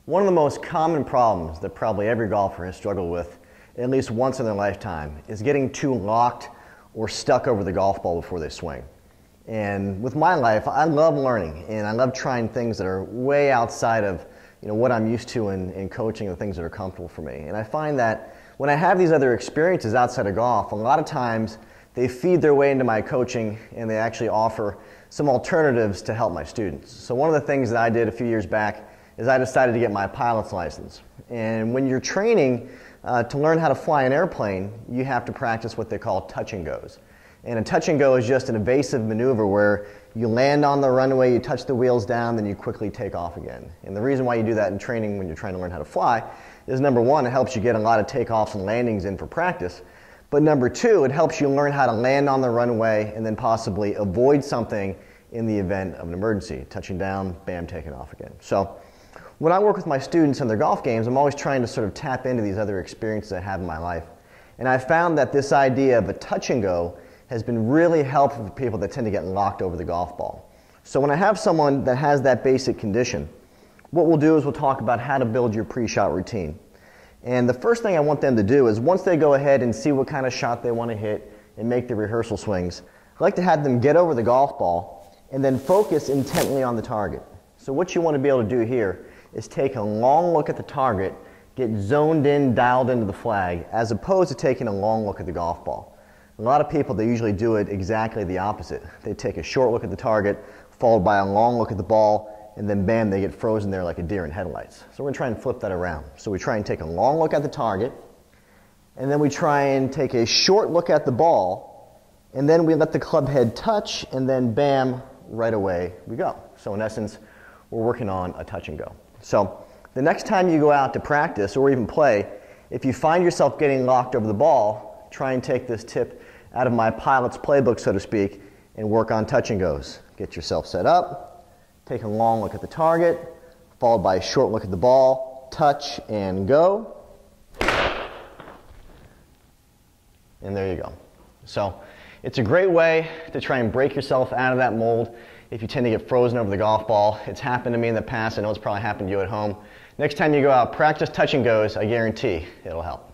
One of the most common problems that probably every golfer has struggled with at least once in their lifetime is getting too locked or stuck over the golf ball before they swing. And with my life, I love learning and I love trying things that are way outside of what I'm used to in coaching, the things that are comfortable for me. And I find that when I have these other experiences outside of golf, a lot of times they feed their way into my coaching and they actually offer some alternatives to help my students. So one of the things that I did a few years back is I decided to get my pilot's license. And when you're training to learn how to fly an airplane, you have to practice what they call touch and goes. And a touch and go is just an evasive maneuver where you land on the runway, you touch the wheels down, then you quickly take off again. And the reason why you do that in training when you're trying to learn how to fly is number one, it helps you get a lot of takeoffs and landings in for practice. But number two, it helps you learn how to land on the runway and then possibly avoid something in the event of an emergency. Touching down, bam, taking off again. So when I work with my students in their golf games, I'm always trying to sort of tap into these other experiences I have in my life. And I found that this idea of a touch and go has been really helpful for people that tend to get locked over the golf ball. So when I have someone that has that basic condition, what we'll do is we'll talk about how to build your pre-shot routine. And the first thing I want them to do is once they go ahead and see what kind of shot they want to hit and make the rehearsal swings, I like to have them get over the golf ball and then focus intently on the target. So what you want to be able to do here is take a long look at the target, get zoned in, dialed into the flag, as opposed to taking a long look at the golf ball. A lot of people, they usually do it exactly the opposite. They take a short look at the target, followed by a long look at the ball, and then bam, they get frozen there like a deer in headlights. So we're going to try and flip that around. So we try and take a long look at the target, and then we try and take a short look at the ball, and then we let the club head touch, and then bam, right away we go. So in essence, we're working on a touch and go. So the next time you go out to practice or even play, if you find yourself getting locked over the ball, try and take this tip out of my pilot's playbook, so to speak, and work on touch and goes. Get yourself set up, take a long look at the target, followed by a short look at the ball, touch and go. And there you go. So it's a great way to try and break yourself out of that mold if you tend to get frozen over the golf ball. It's happened to me in the past. I know it's probably happened to you at home. Next time you go out, practice touch and goes. I guarantee it'll help.